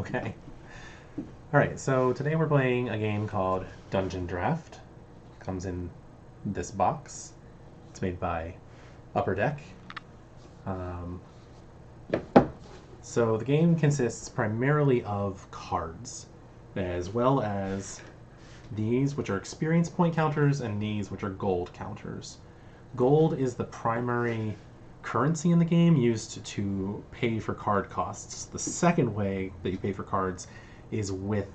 Okay. Alright, so today we're playing a game called Dungeon Draft. Comes in this box. It's made by Upper Deck. Um, so the game consists primarily of cards, as well as these, which are experience point counters, and these, which are gold counters. Gold is the primary currency in the game used to pay for card costs. The second way that you pay for cards is with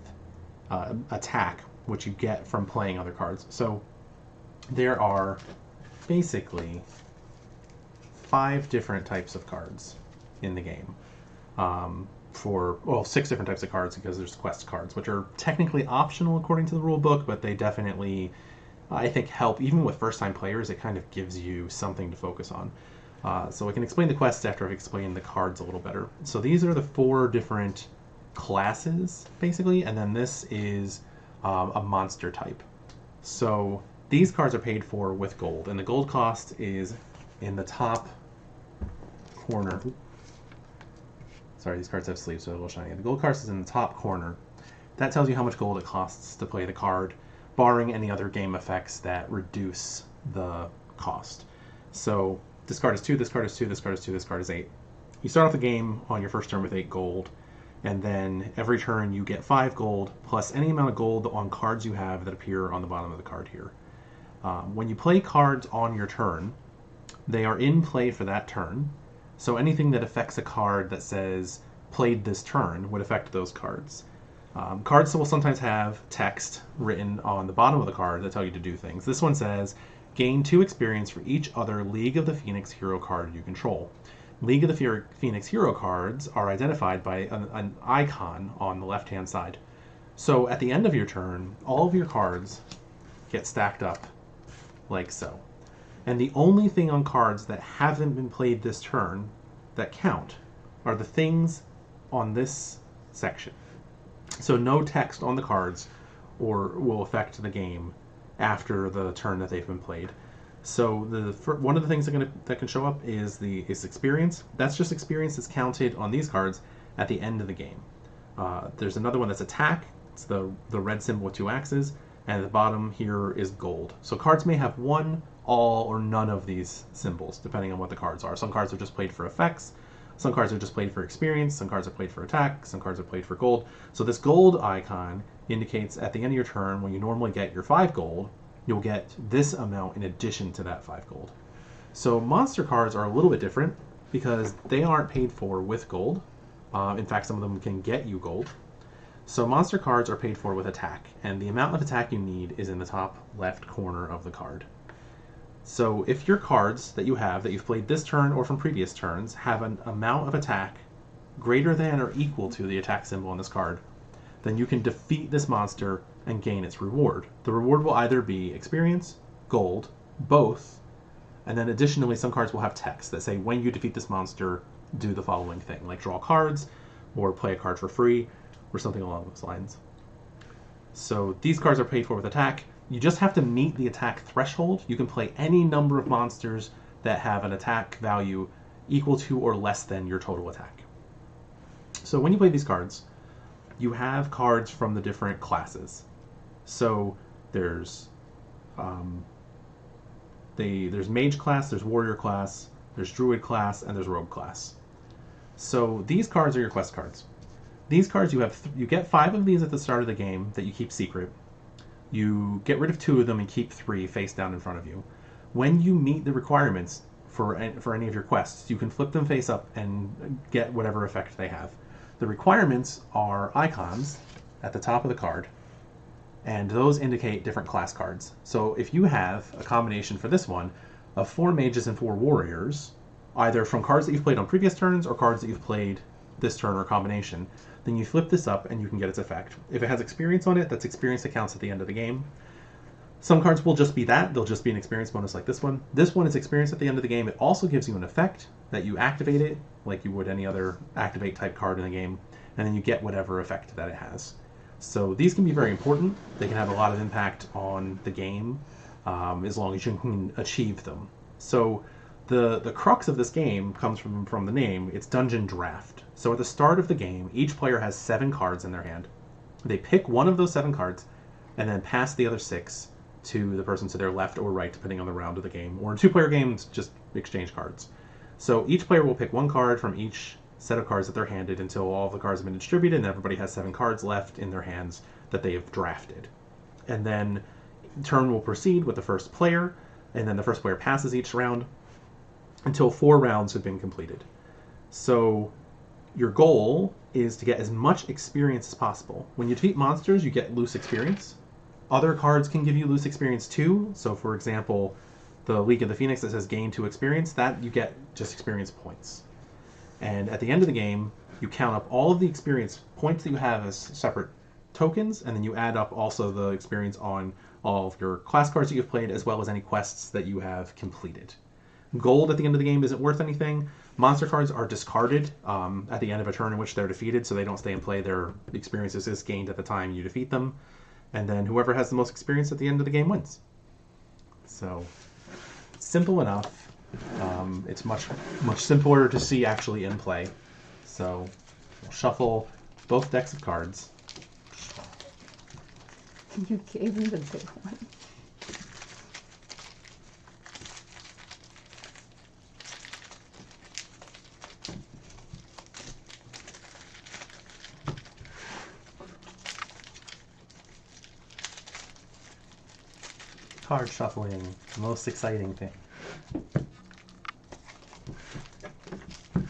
attack, which you get from playing other cards. So there are basically 5 different types of cards in the game. For 6 different types of cards, because there's quest cards, which are technically optional according to the rule book, but they definitely, I think, help. Even with first-time players, it kind of gives you something to focus on. So I can explain the quests after I've explained the cards a little better. So these are the 4 different classes, basically, and then this is a monster type. So these cards are paid for with gold, and the gold cost is in the top corner. Sorry, these cards have sleeves, so they're a little shiny. The gold cost is in the top corner. That tells you how much gold it costs to play the card, barring any other game effects that reduce the cost. So this card is 2, this card is 2, this card is 2, this card is 8. You start off the game on your first turn with 8 gold, and then every turn you get 5 gold, plus any amount of gold on cards you have that appear on the bottom of the card here. When you play cards on your turn, they are in play for that turn. So anything that affects a card that says played this turn would affect those cards. Cards will sometimes have text written on the bottom of the card that tell you to do things. This one says, gain 2 experience for each other League of the Phoenix hero card you control. League of the Phoenix hero cards are identified by an icon on the left-hand side. So at the end of your turn, all of your cards get stacked up like so. And the only thing on cards that haven't been played this turn that count are the things on this section. So no text on the cards or will affect the game after the turn that they've been played. So one of the things that can show up is experience. That's just experience that's counted on these cards at the end of the game. There's another one that's attack. It's the red symbol with 2 axes. And at the bottom here is gold. So cards may have 1, all, or none of these symbols, depending on what the cards are. Some cards are just played for effects. Some cards are just played for experience. Some cards are played for attack. Some cards are played for gold. So this gold icon indicates at the end of your turn, when you normally get your 5 gold, you'll get this amount in addition to that 5 gold. So monster cards are a little bit different because they aren't paid for with gold. In fact, some of them can get you gold. So monster cards are paid for with attack, and the amount of attack you need is in the top left corner of the card. So if your cards that you have that you've played this turn or from previous turns have an amount of attack greater than or equal to the attack symbol on this card, then you can defeat this monster and gain its reward. The reward will either be experience, gold, both, and then additionally some cards will have text that say when you defeat this monster, do the following thing, like draw cards or play a card for free, or something along those lines. So these cards are paid for with attack. You just have to meet the attack threshold. You can play any number of monsters that have an attack value equal to or less than your total attack. So when you play these cards, you have cards from the different classes. So there's mage class, there's warrior class, there's druid class, and there's rogue class. So these cards are your quest cards. These cards, you get 5 of these at the start of the game that you keep secret. You get rid of 2 of them and keep 3 face down in front of you. When you meet the requirements for any of your quests, you can flip them face up and get whatever effect they have. The requirements are icons at the top of the card, and those indicate different class cards. So if you have a combination for this one of 4 mages and 4 warriors, either from cards that you've played on previous turns or cards that you've played this turn or combination, then you flip this up and you can get its effect. If it has experience on it, that's experience that counts at the end of the game. Some cards will just be that. They'll just be an experience bonus like this one. This one is experience at the end of the game. It also gives you an effect that you activate it like you would any other activate type card in the game, and then you get whatever effect that it has. So these can be very important. They can have a lot of impact on the game as long as you can achieve them. So The crux of this game comes from the name. It's Dungeon Draft. So at the start of the game, each player has 7 cards in their hand. They pick one of those 7 cards and then pass the other 6 to the person to their left or right, depending on the round of the game. Or in 2-player games, just exchange cards. So each player will pick one card from each set of cards that they're handed until all of the cards have been distributed and everybody has 7 cards left in their hands that they have drafted. And then turn will proceed with the first player, and then the first player passes each round until 4 rounds have been completed. So your goal is to get as much experience as possible. When you defeat monsters, you get loose experience. Other cards can give you loose experience too. So for example, the League of the Phoenix that says gain 2 experience, that you get just experience points. And at the end of the game, you count up all of the experience points that you have as separate tokens, and then you add up also the experience on all of your class cards that you've played, as well as any quests that you have completed. Gold at the end of the game isn't worth anything. Monster cards are discarded at the end of a turn in which they're defeated, so they don't stay in play. Their experience is just gained at the time you defeat them. And then whoever has the most experience at the end of the game wins. So, simple enough. It's much simpler to see actually in play. So, we'll shuffle both decks of cards. You gave me the big one. Card shuffling, the most exciting thing. You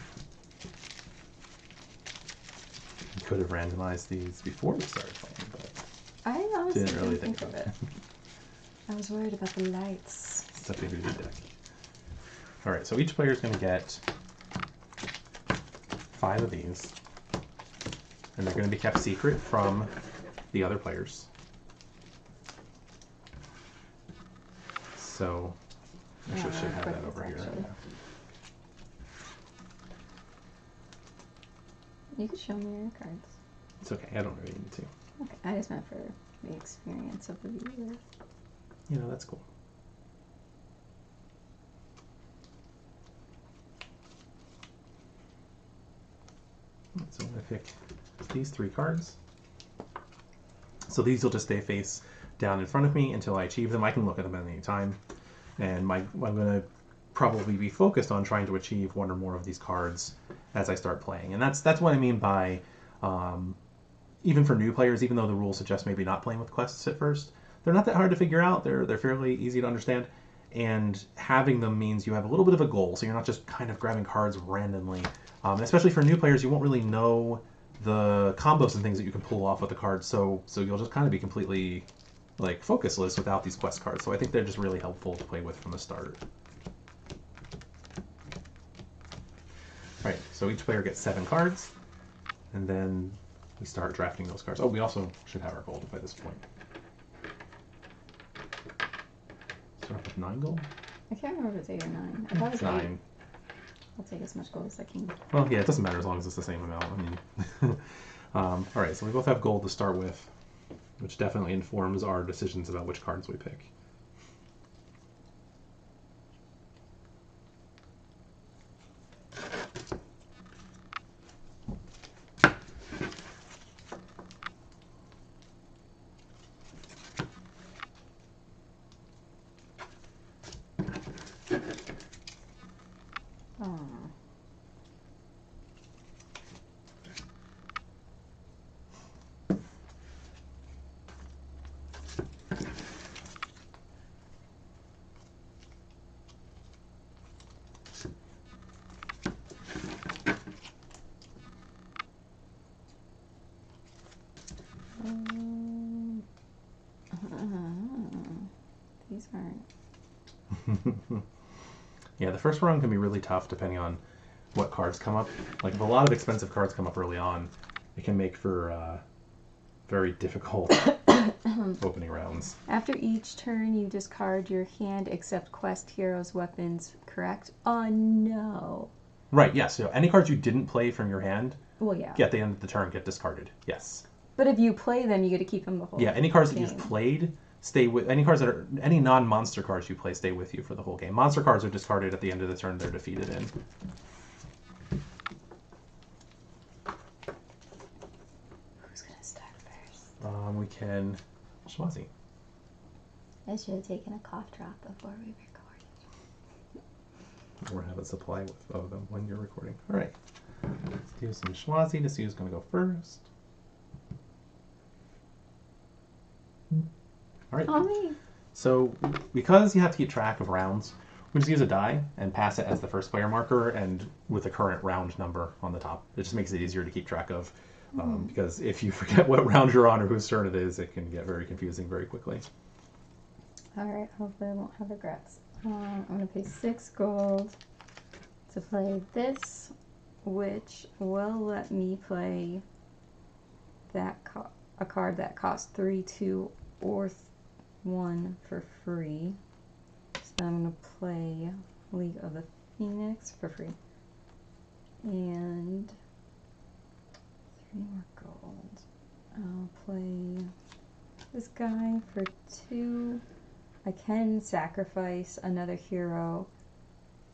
could have randomized these before we started playing, but I honestly didn't really think of it. I was worried about the lights. It's a big deck. Alright, so each player is going to get 5 of these. And they're going to be kept secret from the other players. So, I should have that over here. Actually. You could show me your cards. It's okay, I don't really need to. Okay, I just meant for the experience of the viewer. You know, that's cool. So I'm going to pick these 3 cards. So these will just stay face down in front of me until I achieve them. I can look at them at any time. And I'm going to probably be focused on trying to achieve 1 or more of these cards as I start playing. And that's what I mean by, even for new players, even though the rules suggest maybe not playing with quests at first, they're not that hard to figure out. They're fairly easy to understand. And having them means you have a little bit of a goal, so you're not just kind of grabbing cards randomly. And especially for new players, you won't really know the combos and things that you can pull off with the cards, so you'll just kind of be completely like focusless without these quest cards. So I think they're just really helpful to play with from the start. Right, so each player gets 7 cards, and then we start drafting those cards. Oh, we also should have our gold by this point. Start off with 9 gold? I can't remember if it's 8 or 9. I thought it was 9. 8. I'll take as much gold as I can. Well, yeah, it doesn't matter as long as it's the same amount. I mean, all right, so we both have gold to start with, which definitely informs our decisions about which cards we pick. Oh. These aren't. Yeah, the first round can be really tough depending on what cards come up. Like if a lot of expensive cards come up early on, it can make for very difficult opening rounds. After each turn, you discard your hand except quest, heroes, weapons, correct? Oh, no. Right, yes. So any cards you didn't play from your hand, Well, yeah. at the end of the turn, get discarded. Yes. But if you play them, you get to keep them the whole Yeah, any cards that game. you've played stay with any cards that are any non-monster cards you play stay with you for the whole game. Monster cards are discarded at the end of the turn they're defeated in. Who's gonna start first? We can Schwazi. I should have taken a cough drop before we recorded. Or have a supply of them when you're recording. All right. Let's do some Schwazi to see who's going to go first. All right. Oh, me. So because you have to keep track of rounds, we just use a die and pass it as the first player marker and with the current round number on the top. It just makes it easier to keep track of because if you forget what round you're on or whose turn it is, it can get very confusing very quickly. All right, hopefully I won't have regrets. I'm going to pay 6 gold to play this, which will let me play that a card that costs 3, 2, or 1 for free. So then I'm going to play League of the Phoenix for free. And 3 more gold. I'll play this guy for 2. I can sacrifice another hero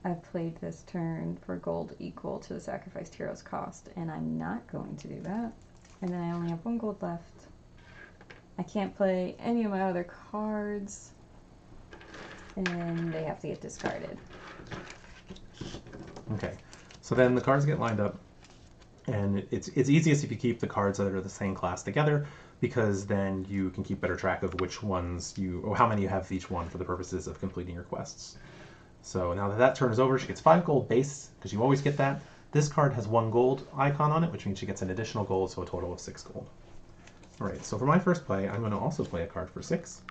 I've played this turn for gold equal to the sacrificed hero's cost, and I'm not going to do that. And then I only have 1 gold left. I can't play any of my other cards, and they have to get discarded. Okay, so then the cards get lined up, and it's easiest if you keep the cards that are the same class together, because then you can keep better track of which ones or how many you have of each one for the purposes of completing your quests. So now that turn is over, she gets 5 gold base, because you always get that. This card has 1 gold icon on it, which means she gets an additional gold, so a total of 6 gold. Alright, so for my first play, I'm going to also play a card for 6.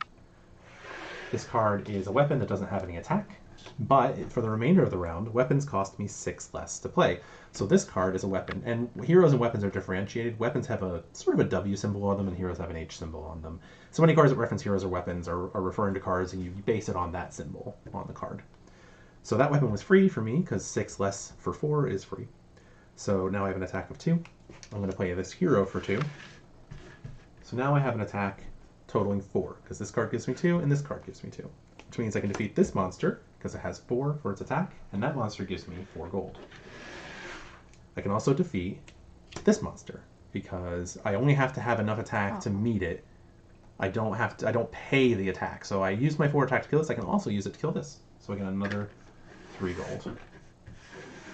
This card is a weapon that doesn't have any attack, but for the remainder of the round, weapons cost me 6 less to play. So this card is a weapon, and heroes and weapons are differentiated. Weapons have a sort of a W symbol on them, and heroes have an H symbol on them. So many cards that reference heroes or weapons are referring to cards, and you base it on that symbol on the card. So that weapon was free for me, because 6 less for 4 is free. So now I have an attack of 2. I'm going to play this hero for 2. So now I have an attack totaling 4, because this card gives me 2, and this card gives me 2. Which means I can defeat this monster, because it has 4 for its attack, and that monster gives me 4 gold. I can also defeat this monster, because I only have to have enough attack to meet it. I don't pay the attack. So I use my 4 attack to kill this, I can also use it to kill this. So I get another 3 gold.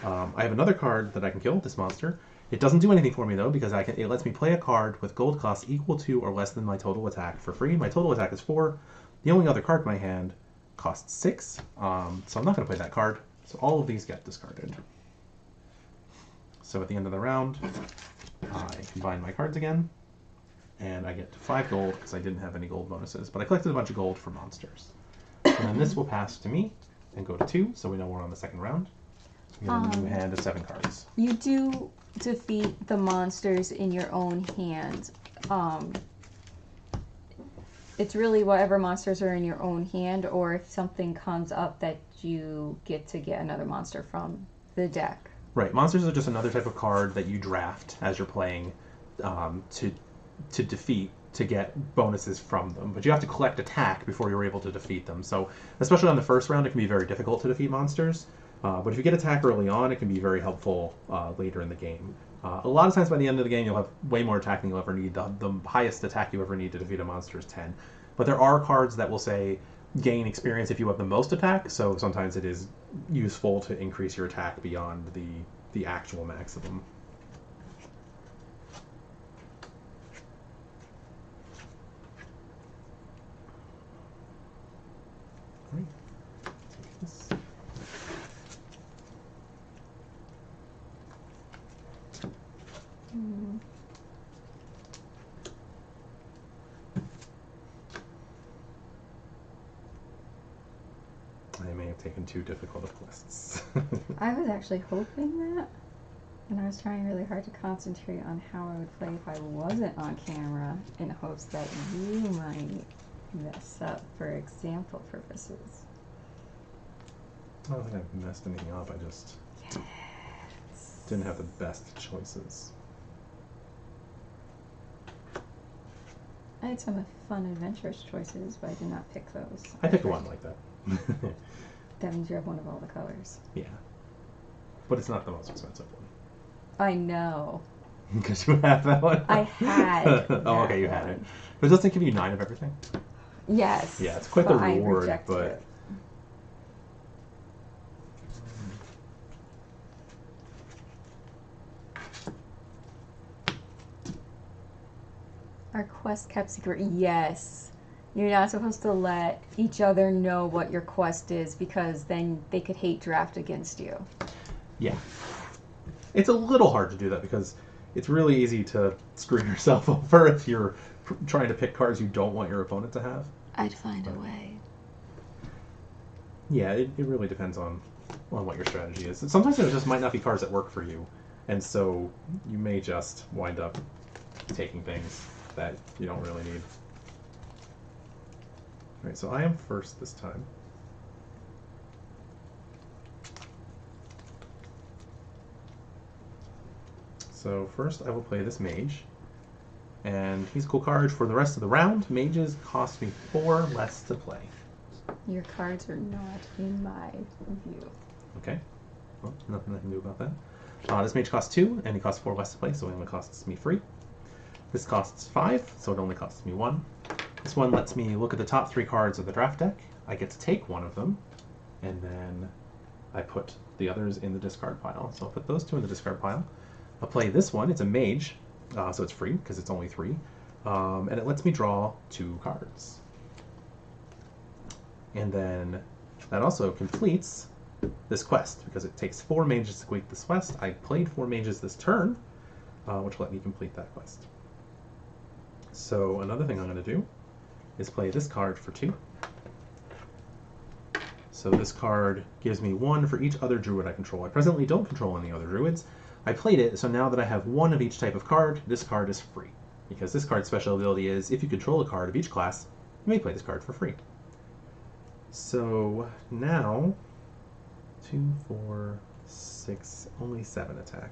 I have another card that I can kill, this monster. It doesn't do anything for me though, because it lets me play a card with gold cost equal to or less than my total attack for free. My total attack is 4. The only other card in my hand costs 6, so I'm not going to play that card. So all of these get discarded. So at the end of the round, I combine my cards again, and I get 5 gold because I didn't have any gold bonuses, but I collected a bunch of gold for monsters. And then this will pass to me and go to 2, so we know we're on the second round. We get a new hand of 7 cards. You do defeat the monsters in your own hand. It's really whatever monsters are in your own hand, or if something comes up that you get to get another monster from the deck. Right, monsters are just another type of card that you draft as you're playing to defeat, to get bonuses from them. But you have to collect attack before you're able to defeat them. So, especially on the first round, it can be very difficult to defeat monsters. But if you get attack early on, it can be very helpful later in the game. A lot of times by the end of the game, you'll have way more attack than you'll ever need. The highest attack you ever need to defeat a monster is 10. But there are cards that will say gain experience if you have the most attack, so sometimes it is useful to increase your attack beyond the actual maximum. All right. Take this. I may have taken too difficult of quests. I was actually hoping that, and I was trying really hard to concentrate on how I would play if I wasn't on camera, in hopes that you might mess up for example purposes. I don't think I've messed anything up, I just didn't have the best choices. I had some fun adventurous choices, but I did not pick those. I picked one like that. That means you have one of all the colors. Yeah. But it's not the most expensive one. I know. Because you have that one? I had. Oh, okay, you had it. But doesn't it give you 9 of everything? Yes. Yeah, it's quite the I reward, rejected but... it. Our quest kept secret. Yes. You're not supposed to let each other know what your quest is because then they could hate draft against you. Yeah. It's a little hard to do that because it's really easy to screw yourself over if you're trying to pick cards you don't want your opponent to have. I'd find a way. Yeah, it really depends on what your strategy is. Sometimes there just might not be cards that work for you, and so you may just wind up taking things that you don't really need. Alright, so I am first this time. So first I will play this mage, and he's a cool card. For the rest of the round, mages cost me 4 less to play. Your cards are not in my view. Okay, well, nothing I can do about that. This mage costs 2, and he costs 4 less to play, so it only costs me 3. This costs 5, so it only costs me 1. This one lets me look at the top 3 cards of the draft deck. I get to take one of them, and then I put the others in the discard pile. So I'll put those 2 in the discard pile. I'll play this one. It's a mage, so it's free because it's only 3. And it lets me draw 2 cards. And then that also completes this quest because it takes 4 mages to complete this quest. I played 4 mages this turn, which let me complete that quest. So another thing I'm going to do is play this card for 2. So this card gives me 1 for each other druid I control. I presently don't control any other druids. I played it, so now that I have 1 of each type of card, this card is free. Because this card's special ability is, if you control a card of each class, you may play this card for free. So now, 2, 4, 6, only 7 attack.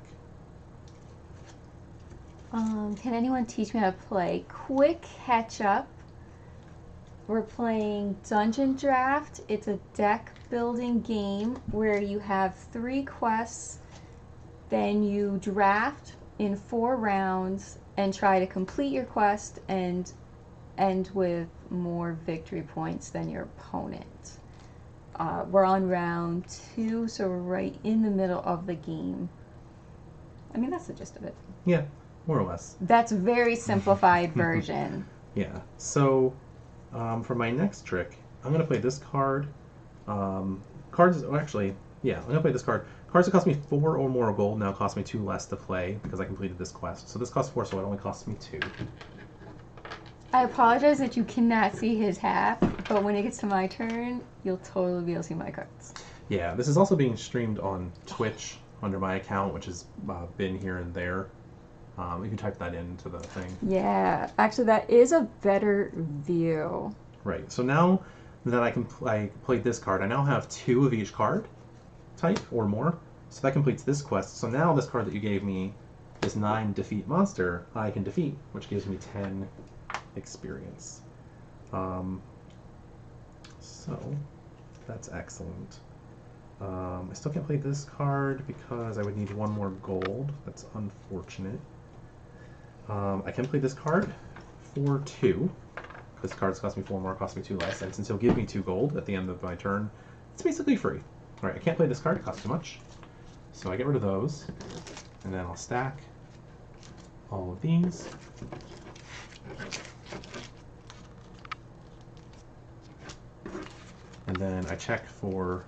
Can anyone teach me how to play Quick Catch Up? We're playing Dungeon Draft. It's a deck building game where you have 3 quests, then you draft in 4 rounds and try to complete your quest and end with more victory points than your opponent. We're on round 2, so we're right in the middle of the game. I mean, that's the gist of it. Yeah, more or less. That's a very simplified version. Yeah, so for my next trick, I'm going to play this card. Cards, oh, actually, yeah, I'm going to play this card. Cards that cost me 4 or more gold now cost me 2 less to play because I completed this quest. So this costs 4, so it only costs me 2. I apologize that you cannot see his half, but when it gets to my turn, you'll totally be able to see my cards. Yeah, this is also being streamed on Twitch under my account, which has been here and there. You can type that into the thing. Yeah, actually that is a better view. Right, so now that I played this card, I now have 2 of each card type or more. So that completes this quest. So now this card that you gave me, this 9 defeat monster, I can defeat, which gives me 10 experience. So that's excellent. I still can't play this card because I would need 1 more gold. That's unfortunate. I can play this card for 2. Because cards cost me 4 more, cost me 2 less. And since he'll give me 2 gold at the end of my turn, it's basically free. Alright, I can't play this card, it costs too much. So I get rid of those. And then I'll stack all of these. And then I check for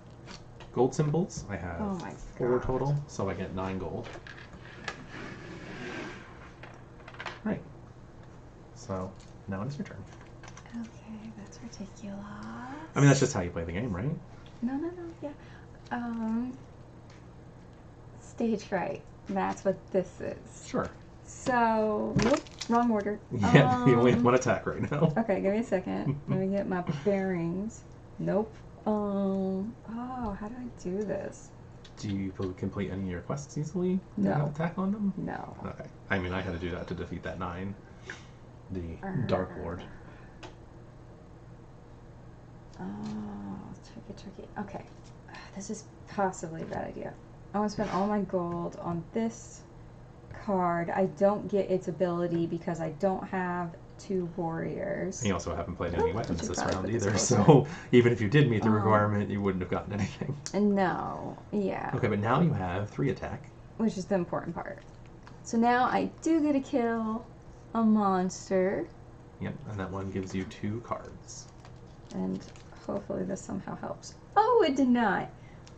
gold symbols. I have 4 total, so I get 9 gold. Right. So now it is your turn. Okay, that's ridiculous. I mean, that's just how you play the game, right? No, yeah. Stage fright. That's what this is. Sure. So, nope, wrong order. Yeah, you only have 1 attack right now. Okay, give me a second. Let me get my bearings. Nope. Oh, how do I do this? Do you complete any of your quests easily? No. To have attack on them? No. Okay. I mean, I had to do that to defeat that 9. the Dark Lord. Oh, tricky. Okay. This is possibly a bad idea. I want to spend all my gold on this card. I don't get its ability because I don't have 2 warriors. And you also haven't played any weapons this round put this either, closer. so even if you did meet the requirement, you wouldn't have gotten anything. No, yeah. Okay, but now you have 3 attack. Which is the important part. So now I do get to kill a monster. Yep, and that one gives you 2 cards. And hopefully this somehow helps. Oh, it did not.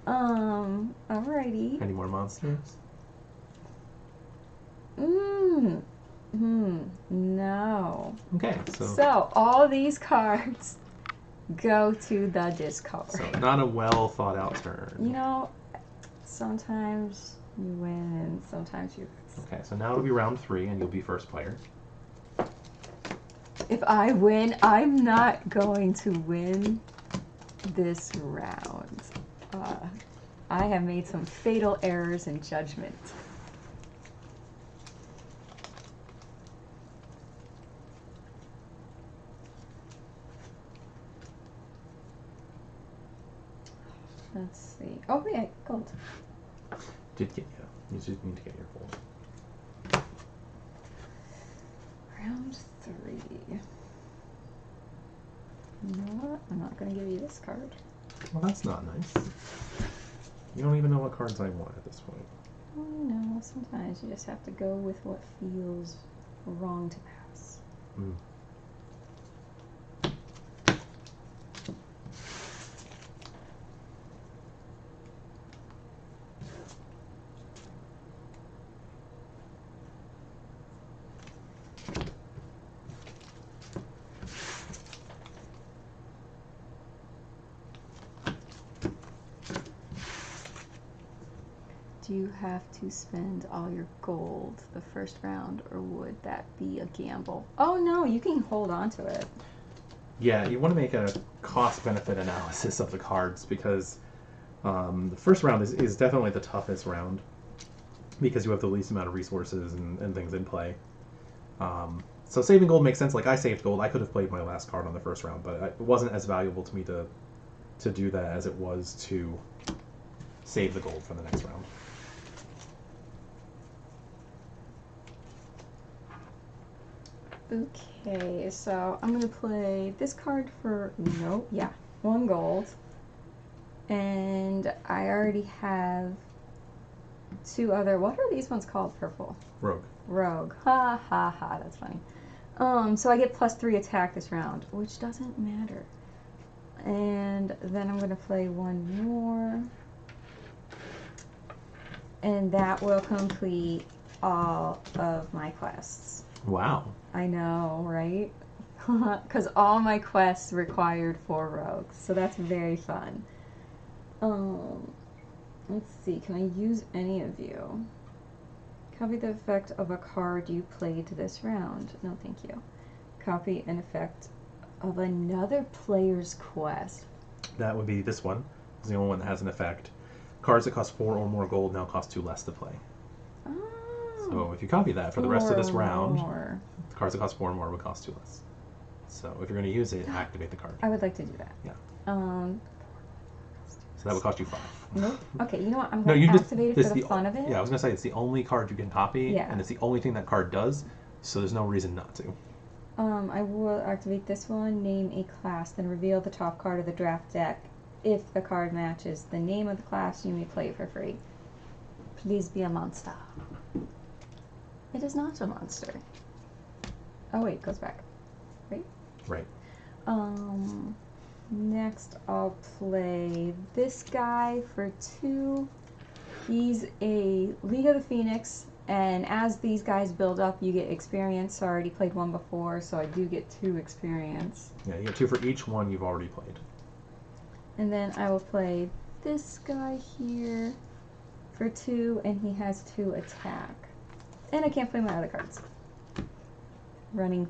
Alrighty. Any more monsters? No. Okay, So all these cards go to the discard. So not a well thought out turn. You know, sometimes you win and sometimes you lose. Okay, so now it'll be round 3 and you'll be first player. If I win, I'm not going to win this round. I have made some fatal errors in judgment. Let's see. Oh, yeah, gold. Did get you. You just need to get your gold. Round 3. You know what? I'm not going to give you this card. Well, that's not nice. You don't even know what cards I want at this point. Well, you know, sometimes you just have to go with what feels wrong to pass. Do you have to spend all your gold the first round, or would that be a gamble? Oh no, you can hold on to it. Yeah, you want to make a cost-benefit analysis of the cards because the first round is definitely the toughest round because you have the least amount of resources and things in play. So saving gold makes sense. Like, I saved gold. I could have played my last card on the first round, but it wasn't as valuable to me to do that as it was to save the gold for the next round. Okay, so I'm gonna play this card for, nope, yeah, 1 gold. And I already have 2 other, what are these ones called? Purple. Rogue. Ha ha ha, that's funny. So I get +3 attack this round, which doesn't matter. And then I'm gonna play 1 more. And that will complete all of my quests. Wow. I know, right? Because all my quests required 4 rogues, so that's very fun. Let's see, can I use any of you? Copy the effect of a card you played this round. No, thank you. Copy an effect of another player's quest. That would be this one. It's the only one that has an effect. Cards that cost 4 or more gold now cost 2 less to play. Oh. So if you copy that for the rest of this round, more. the cards that cost 4 or more would cost 2 less. So if you're going to use it, activate the card. I would like to do that. Yeah. So that would cost you 5. Nope. Okay, you know what? I'm going to activate it for the fun of it. Yeah, I was going to say it's the only card you can copy, Yeah. and it's the only thing that card does, so there's no reason not to. I will activate this one, name a class, then reveal the top card of the draft deck. If the card matches the name of the class, you may play it for free. Please be a monster. It is not a monster. Oh wait, it goes back. Right? Right. Next I'll play this guy for 2. He's a League of the Phoenix, and as these guys build up, you get experience. So I already played 1 before, so I do get 2 experience. Yeah, you get 2 for each one you've already played. And then I will play this guy here for 2, and he has 2 attack. And I can't play my other cards. Running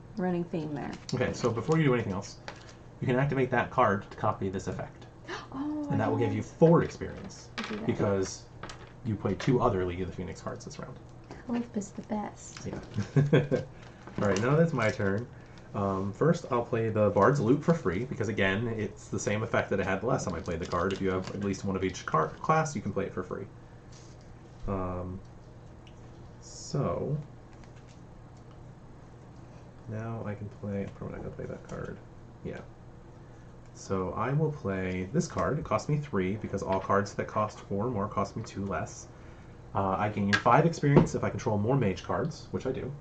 theme there. Okay, so before you do anything else, you can activate that card to copy this effect. Oh, And that will give you 4 experience, because you played 2 other League of the Phoenix cards this round. Hope is the best. Yeah. Alright, now that's my turn. First, I'll play the Bard's Loot for free, because again, it's the same effect that it had the last time I played the card. If you have at least one of each class, you can play it for free. So, now I can play... I'm probably not going to play that card. Yeah. So I will play this card. It costs me 3, because all cards that cost 4 or more cost me 2 less. I gain 5 experience if I control more mage cards, which I do.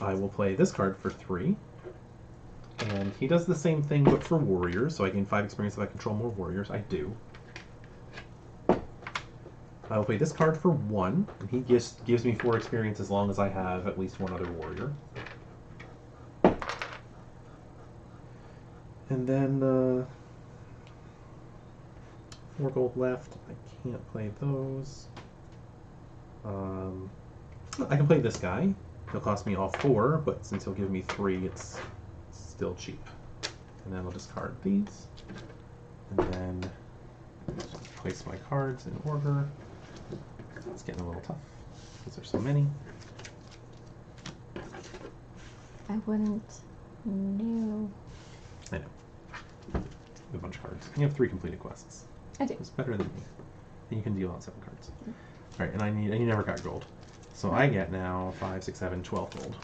I will play this card for 3. And he does the same thing, but for warriors, so I gain 5 experience if I control more warriors. I do. I will play this card for 1, and he gives me 4 experience as long as I have at least one other warrior. And then, 4 gold left. I can't play those. I can play this guy. He'll cost me all 4, but since he'll give me 3, it's still cheap. And then I'll discard these. And then just place my cards in order. It's getting a little tough because there's so many. I wouldn't know. I know. A bunch of cards. You have 3 completed quests. I do. It's better than me. And you can deal out 7 cards. Alright, and you never got gold. So I get now 5, 6, 7, 12 gold.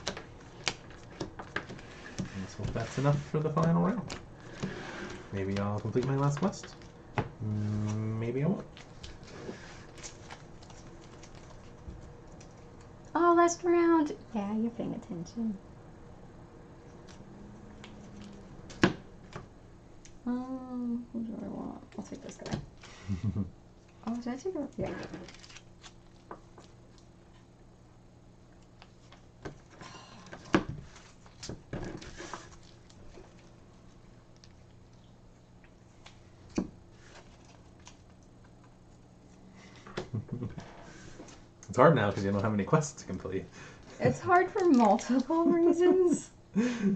Let's hope that's enough for the final round. Maybe I'll complete my last quest. Maybe I won't. Oh, last round. Yeah, you're paying attention. Who do I want? I'll take this guy. Oh, did I take a... Yeah. It's hard now because you don't have any quests to complete. It's hard for multiple reasons. Well,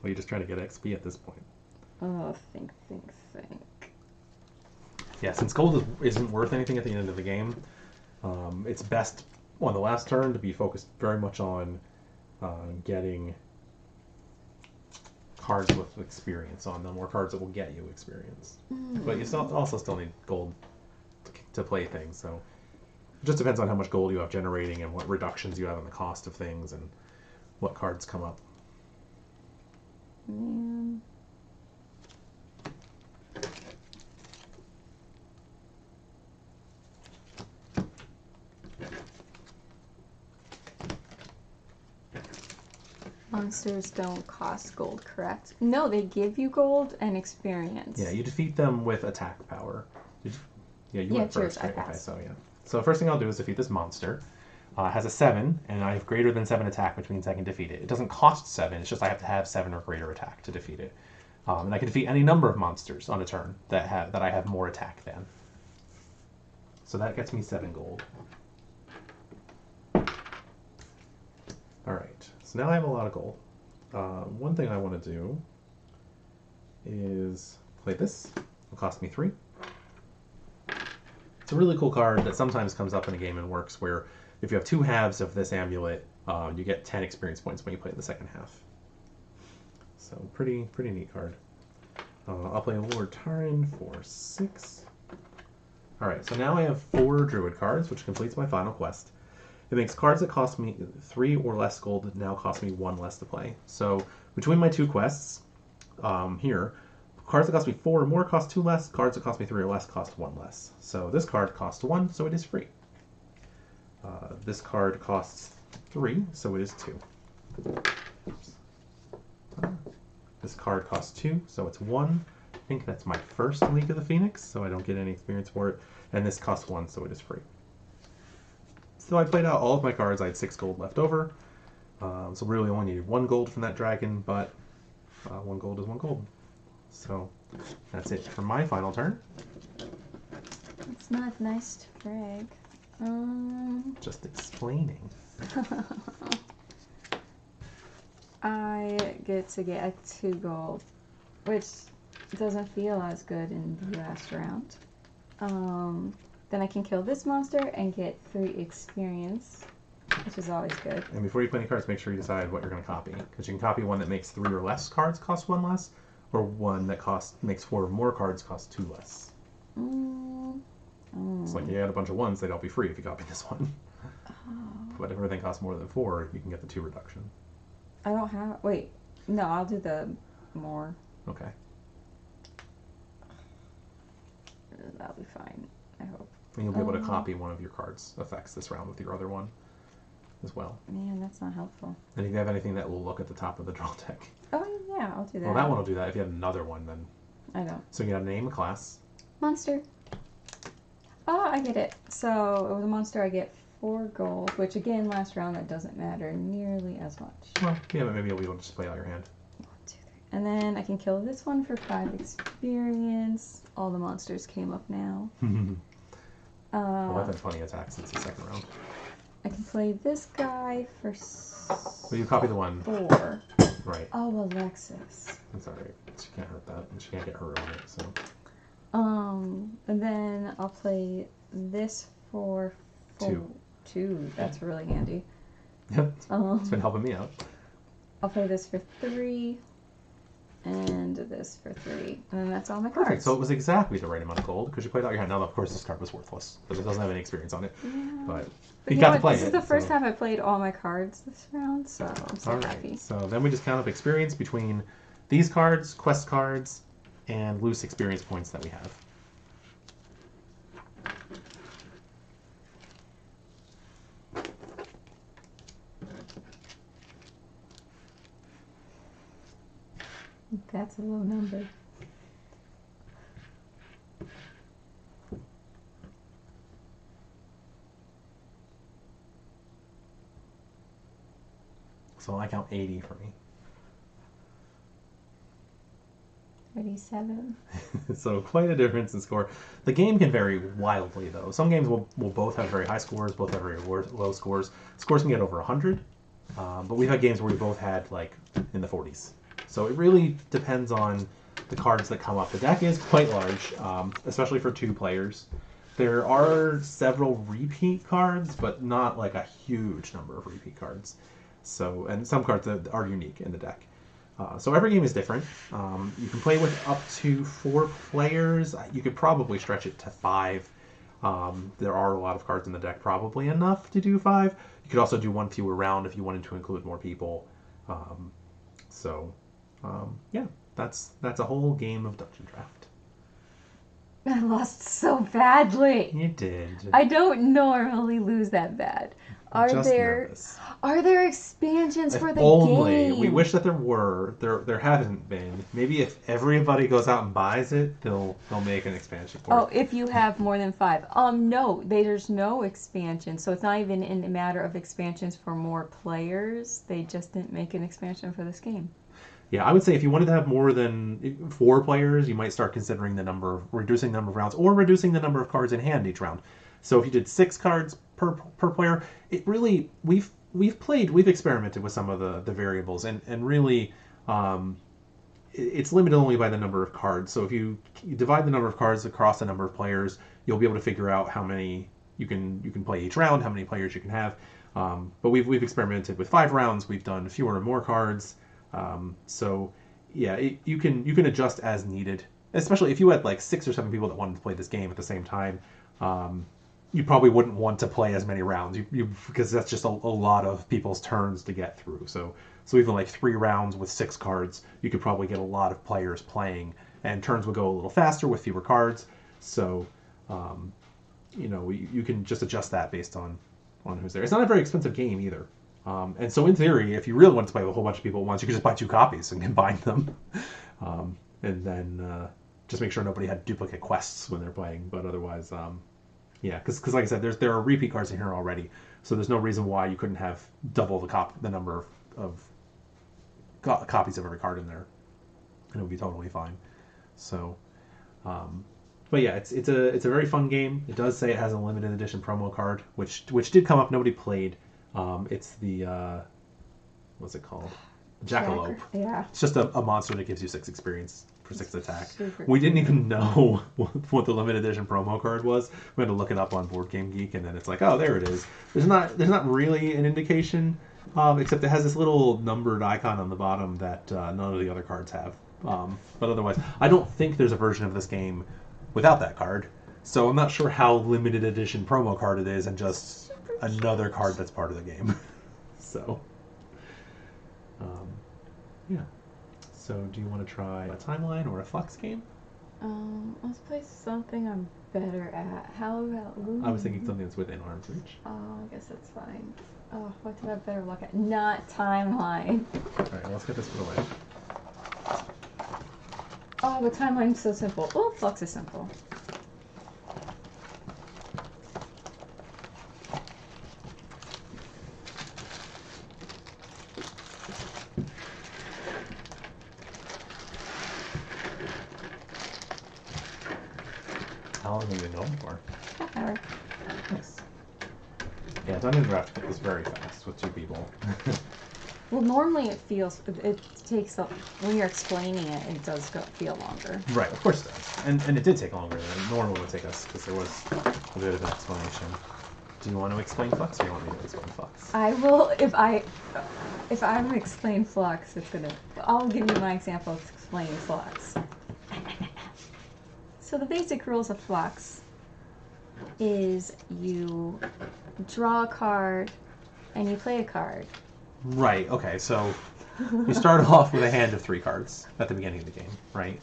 you're just trying to get XP at this point. Oh, think. Yeah, since gold isn't worth anything at the end of the game, it's best on the last turn to be focused very much on getting cards with experience on them, or cards that will get you experience. But you also still need gold to play things, so it just depends on how much gold you have generating and what reductions you have on the cost of things and what cards come up. Man. Monsters don't cost gold, correct? No, they give you gold and experience. Yeah, you defeat them with attack power. You went first, right? Okay, so yeah. So first thing I'll do is defeat this monster. It has a 7, and I have greater than 7 attack, which means I can defeat it. It doesn't cost 7, it's just I have to have 7 or greater attack to defeat it. And I can defeat any number of monsters on a turn that I have more attack than. So that gets me 7 gold. Alright, so now I have a lot of gold. One thing I want to do is play this. It'll cost me 3. It's a really cool card that sometimes comes up in a game and works where if you have 2 halves of this amulet, you get 10 experience points when you play the second half. So pretty neat card. I'll play Lord Tarin for 6. Alright, so now I have 4 Druid cards, which completes my final quest. It makes cards that cost me 3 or less gold that now cost me 1 less to play. So between my 2 quests here, cards that cost me 4 or more cost 2 less, cards that cost me 3 or less cost 1 less. So this card costs 1, so it is free. This card costs 3, so it is 2. Oops. This card costs 2, so it's 1. I think that's my first League of the Phoenix, so I don't get any experience for it. And this costs 1, so it is free. So I played out all of my cards. I had 6 gold left over. So really only needed 1 gold from that dragon, but 1 gold is 1 gold. So that's it for my final turn. It's not nice to brag. Just explaining. I get to get 2 gold, which doesn't feel as good in the last round. Then I can kill this monster and get 3 experience. which is always good. And before you play any cards, make sure you decide what you're going to copy. Because you can copy one that makes 3 or less cards cost 1 less, or one that makes 4 or more cards cost 2 less. It's like you add a bunch of ones, they'd all be free if you copy this one. But if everything costs more than 4, you can get the 2 reduction. I don't have... Wait. No, I'll do the more. Okay. That'll be fine, I hope. And you'll be able to copy one of your cards' effects this round with your other one as well. Man, that's not helpful. And if you have anything that will look at the top of the draw deck. Oh, yeah, I'll do that. Well, that one will do that. If you have another one, then... I don't. So you got to name a class. Monster. Oh, I get it. So, with a monster, I get 4 gold, which, again, last round, that doesn't matter nearly as much. Well, yeah, but maybe you'll be able to just play out your hand. 1, 2, 3. And then I can kill this one for 5 experience. All the monsters came up now. Well, I've had funny attacks since the second round. I can play this guy for... Well, you copy the one. 4. Right. Oh, Alexis. That's alright. She can't hurt that. She can't get hurt on it, so... And then I'll play this for 2. 2. That's really handy. Yep. It's been helping me out. I'll play this for 3. And this for 3. And then that's all my Perfect. cards. So it was exactly the right amount of gold because you played out your hand. Now, of course, this card was worthless because it doesn't have any experience on it. Yeah. But But you got to what? play This it. is the first so. time I played all my cards this round, so I'm so happy. So then we just count up experience between these cards, quest cards, and loose experience points that we have. That's a low number. So I count 80 for me. 37. So quite a difference in score. The game can vary wildly, though. Some games will both have very high scores, both have very low scores. Scores can get over 100, but we've had games where we both had, like, in the 40s. So it really depends on the cards that come up. The deck is quite large, especially for 2 players. There are several repeat cards, but not, like, a huge number of repeat cards. So, and some cards that are unique in the deck. So every game is different. You can play with up to 4 players. You could probably stretch it to 5. There are a lot of cards in the deck, probably enough to do 5. You could also do 1 fewer round if you wanted to include more people. Yeah, that's a whole game of Dungeon Draft. I lost so badly. You did. I don't normally lose that bad. Are there expansions for the game? We wish that there were. There haven't been. Maybe if everybody goes out and buys it, they'll make an expansion for it. Oh, if you have more than 5. No, there's no expansion. So it's not even in the matter of expansions for more players. They just didn't make an expansion for this game. Yeah, I would say if you wanted to have more than 4 players, you might start considering reducing the number of rounds or reducing the number of cards in hand each round. So if you did 6 cards per player, it really we've experimented with some of the variables and really it's limited only by the number of cards. So if you divide the number of cards across the number of players, you'll be able to figure out how many you can play each round, how many players you can have. But we've experimented with 5 rounds. We've done fewer and more cards. So yeah, you can adjust as needed. Especially if you had like 6 or 7 people that wanted to play this game at the same time. You probably wouldn't want to play as many rounds because that's just a lot of people's turns to get through. So even like 3 rounds with 6 cards, you could probably get a lot of players playing, and turns would go a little faster with fewer cards. So you can just adjust that based on who's there. It's not a very expensive game either. And so in theory, if you really want to play with a whole bunch of people at once, you could just buy 2 copies and combine them. And then just make sure nobody had duplicate quests when they're playing. But otherwise, yeah, because like I said, there are repeat cards in here already. So there's no reason why you couldn't have double the number of copies of every card in there. And it would be totally fine. So, but yeah, it's a very fun game. It does say it has a limited edition promo card, which did come up. Nobody played. It's the what's it called? Jackalope. Yeah. It's just a monster that gives you 6 experience for 6 attack. Super We didn't even know what the limited edition promo card was. We had to look it up on Board Game Geek, and then it's like, oh, there it is. There's not really an indication, except it has this little numbered icon on the bottom that none of the other cards have. But otherwise, I don't think there's a version of this game without that card. So I'm not sure how limited edition promo card it is, and just another card that's part of the game. So, yeah. So, do you want to try a timeline or a Flux game? Let's play something I'm better at. How about... Ooh. I was thinking something that's within arm's reach. Oh, I guess that's fine. Oh, what do I have better luck at? Not timeline. Alright, well, let's get this put away. Oh, but timeline's so simple. Oh, Flux is simple. How long have you been going for? Half hour. Nice. Yeah, Dungeon Draft is very fast with 2 people. Well, normally it takes, when you're explaining it, it does feel longer. Right, of course it does. And it did take longer than it normally would take us, because there was a bit of an explanation. Do you want to explain Flux, or do you want me to explain Flux? I will, if I'm going to explain Flux, I'll give you my example of explaining Flux. So the basic rules of Flux is you draw a card and you play a card. Right, okay, so you start off with a hand of 3 cards at the beginning of the game, right?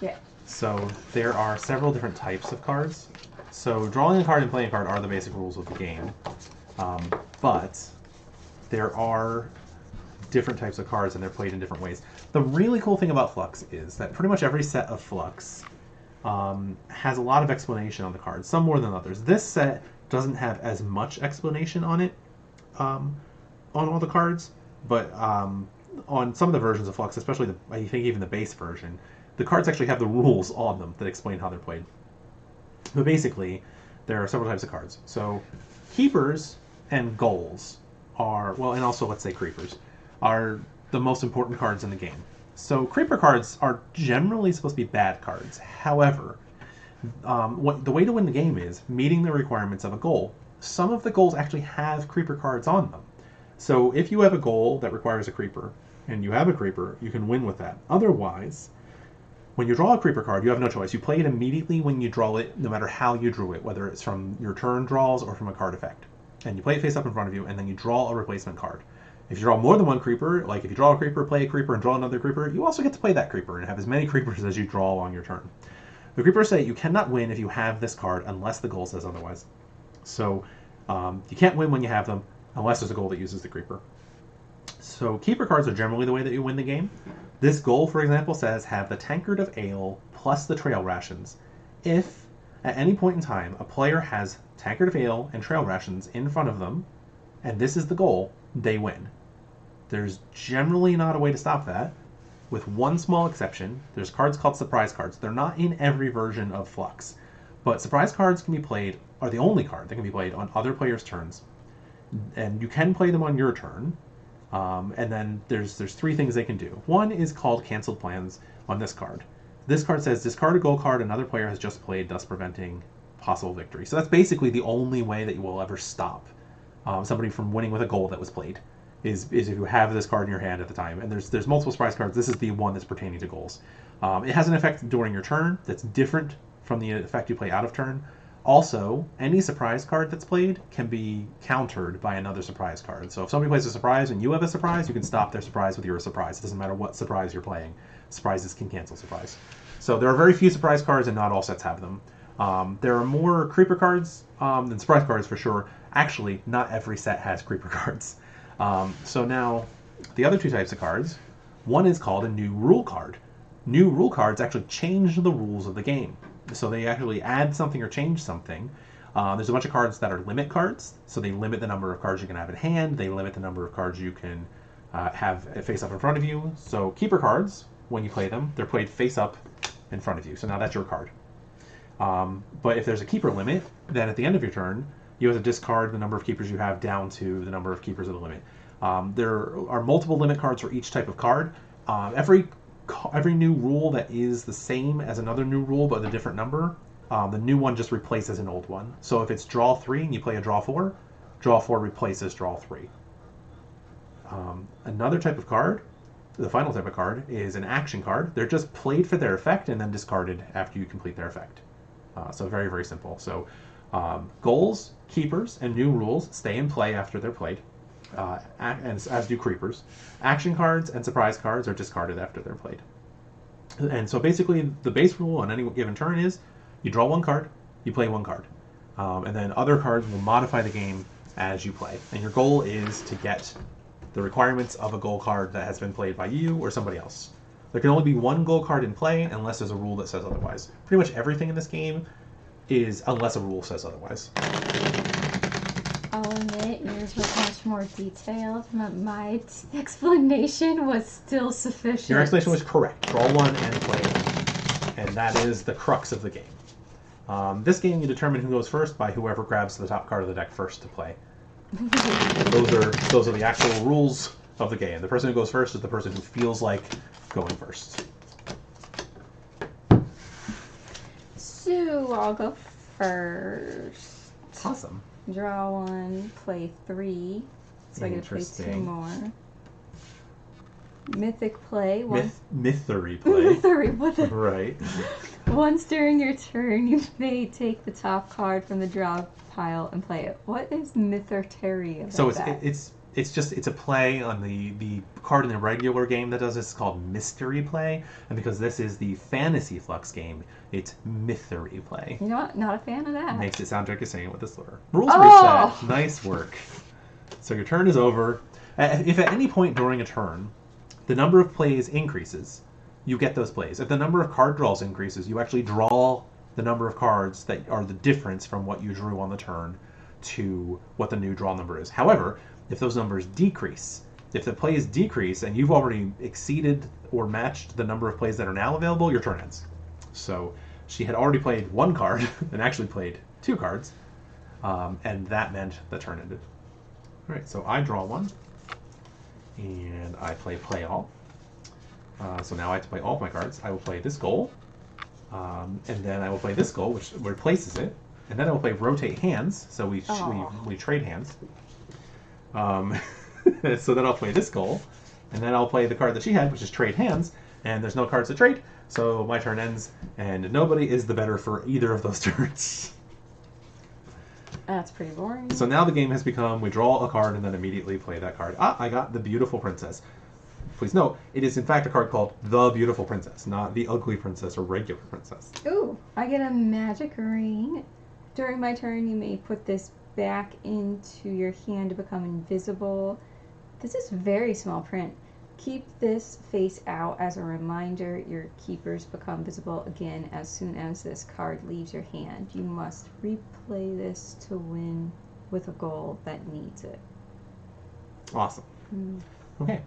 Yeah. So there are several different types of cards. So drawing a card and playing a card are the basic rules of the game. But there are different types of cards and they're played in different ways. The really cool thing about Flux is that pretty much every set of Flux has a lot of explanation on the cards, some more than others. This set doesn't have as much explanation on it, on all the cards, but on some of the versions of Flux, especially I think even the base version, the cards actually have the rules on them that explain how they're played. But basically, there are several types of cards. So keepers and goals are, well, and also let's say creepers, are the most important cards in the game. So creeper cards are generally supposed to be bad cards. However, the way to win the game is meeting the requirements of a goal. Some of the goals actually have creeper cards on them. So if you have a goal that requires a creeper, and you have a creeper, you can win with that. Otherwise, when you draw a creeper card, you have no choice. You play it immediately when you draw it, no matter how you drew it, whether it's from your turn draws or from a card effect. And you play it face up in front of you, and then you draw a replacement card. If you draw more than one creeper, like if you draw a creeper, play a creeper, and draw another creeper, you also get to play that creeper and have as many creepers as you draw along your turn. The creepers say you cannot win if you have this card unless the goal says otherwise. So you can't win when you have them unless there's a goal that uses the creeper. So keeper cards are generally the way that you win the game. This goal, for example, says have the tankard of ale plus the trail rations. If, at any point in time, a player has tankard of ale and trail rations in front of them, and this is the goal, they win. There's generally not a way to stop that, with one small exception. There's cards called surprise cards. They're not in every version of Flux, but surprise cards can be played, are the only card that can be played on other players' turns, and you can play them on your turn. And then there's 3 things they can do. One is called canceled plans on this card. This card says discard a goal card another player has just played, thus preventing possible victory. So that's basically the only way that you will ever stop somebody from winning with a goal that was played, is if you have this card in your hand at the time. And there's multiple surprise cards. This is the one that's pertaining to goals. It has an effect during your turn that's different from the effect you play out of turn. Also, any surprise card that's played can be countered by another surprise card. So if somebody plays a surprise and you have a surprise, you can stop their surprise with your surprise. It doesn't matter what surprise you're playing. Surprises can cancel surprise. So there are very few surprise cards, and not all sets have them. There are more creeper cards than surprise cards for sure. Actually, not every set has creeper cards. So now, the other 2 types of cards, one is called a new rule card. New rule cards actually change the rules of the game. So they actually add something or change something. There's a bunch of cards that are limit cards, so they limit the number of cards you can have in hand. They limit the number of cards you can have face up in front of you. So keeper cards, when you play them, they're played face up in front of you. So now that's your card. But if there's a keeper limit, then at the end of your turn, you have to discard the number of keepers you have down to the number of keepers of the limit. There are multiple limit cards for each type of card. Every every new rule that is the same as another new rule but a different number, the new one just replaces an old one. So if it's draw 3 and you play a draw 4 replaces draw 3. Another type of card, the final type of card, is an action card. They're just played for their effect and then discarded after you complete their effect. So very, very simple. So goals, keepers, and new rules stay in play after they're played, and as do creepers. Action cards and surprise cards are discarded after they're played. And so basically the base rule on any given turn is you draw one card, you play one card. And then other cards will modify the game as you play. And your goal is to get the requirements of a goal card that has been played by you or somebody else. There can only be one goal card in play unless there's a rule that says otherwise. Pretty much everything in this game is unless a rule says otherwise. I'll admit yours was much more detailed, but my explanation was still sufficient. Your explanation was correct. Draw one and play it. And that is the crux of the game. This game you determine who goes first by whoever grabs the top card of the deck first to play. Those are the actual rules of the game. The person who goes first is the person who feels like going first. So I'll go first. Awesome. Draw one, play 3. So I get to play 2 more. Mythic play. Mythery play. Mythery, what the? Right. Once during your turn, you may take the top card from the draw pile and play it. What is Mythery about So that? it's a play on the card in the regular game that does this is called mystery play, and because this is the fantasy Flux game, it's mythery play. You know what? Not a fan of that. Makes it sound like you're saying it with a slur. Rules reset. Nice work. So your turn is over. If at any point during a turn, the number of plays increases, you get those plays. If the number of card draws increases, you actually draw the number of cards that are the difference from what you drew on the turn to what the new draw number is. However, if those numbers decrease, if the plays decrease and you've already exceeded or matched the number of plays that are now available, your turn ends. So she had already played one card and actually played 2 cards, and that meant the turn ended. All right, so I draw one, and I play all. So now I have to play all of my cards. I will play this goal, and then I will play this goal, which replaces it, and then I will play rotate hands. So we trade hands. So then I'll play this goal, and then I'll play the card that she had, which is trade hands, and there's no cards to trade, so my turn ends, and nobody is the better for either of those turns. That's pretty boring. So now the game has become, we draw a card and then immediately play that card. I got the Beautiful Princess. Please note, it is in fact a card called the Beautiful Princess, not the Ugly Princess or Regular Princess. Ooh, I get a magic ring. During my turn, you may put this back into your hand to become invisible. This is very small print. Keep this face out as a reminder. Your keepers become visible again as soon as this card leaves your hand. You must replay this to win with a goal that needs it. Awesome. Okay.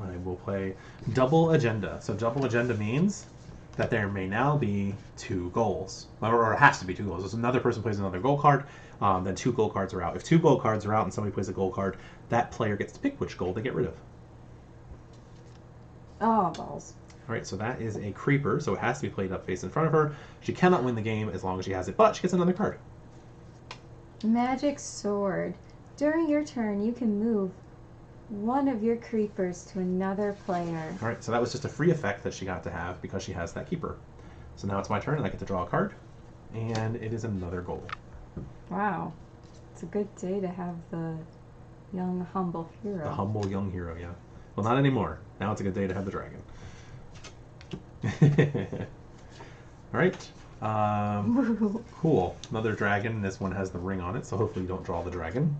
I will play Double Agenda. So Double Agenda means that there may now be 2 goals. Or it has to be 2 goals. If another person plays another goal card, then 2 goal cards are out. If 2 goal cards are out and somebody plays a goal card, that player gets to pick which goal they get rid of. Oh, balls. All right, so that is a creeper, so it has to be played up face in front of her. She cannot win the game as long as she has it, but she gets another card. Magic Sword. During your turn, you can move one of your creepers to another player. All right, so that was just a free effect that she got to have because she has that keeper. So now it's my turn, and I get to draw a card, and it is another goal. Wow. It's a good day to have the young, humble hero. The humble young hero, yeah. Well, not anymore. Now it's a good day to have the dragon. All right. Cool. Another dragon. This one has the ring on it, so hopefully you don't draw the dragon.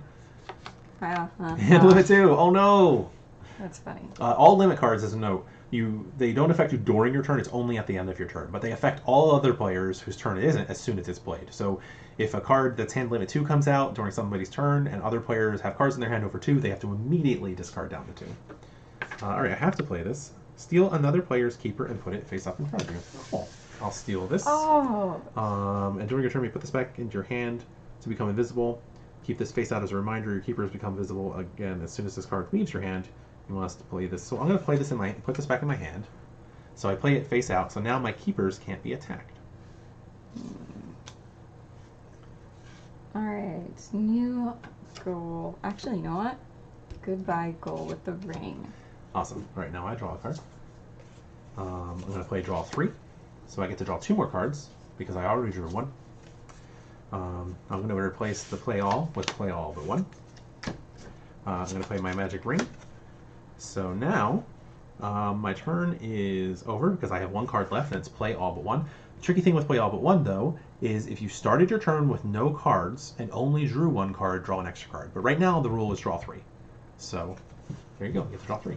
And limit 2. Oh no! That's funny. All limit cards, as a note, they don't affect you during your turn. It's only at the end of your turn, but they affect all other players whose turn it isn't as soon as it's played. So if a card that's hand limit 2 comes out during somebody's turn, and other players have cards in their hand over 2, they have to immediately discard down to 2. All right, I have to play this. Steal another player's keeper and put it face up in front of you. Cool. I'll steal this. Oh. And during your turn, you put this back into your hand to become invisible. Keep this face out as a reminder. Your keepers become visible again as soon as this card leaves your hand. He wants to play this. So I'm going to play this put this back in my hand. So I play it face out, so now my keepers can't be attacked. Alright, new goal. Actually, you know what? Goodbye goal with the ring. Awesome. All right, now I draw a card. I'm going to play draw 3. So I get to draw 2 more cards because I already drew 1. I'm going to replace the play all with play all but 1. I'm going to play my magic ring. So now my turn is over because I have 1 card left and it's play all but 1. The tricky thing with play all but 1 though is if you started your turn with no cards and only drew 1 card, draw an extra card. But right now the rule is draw 3. So there you go, you get to draw 3.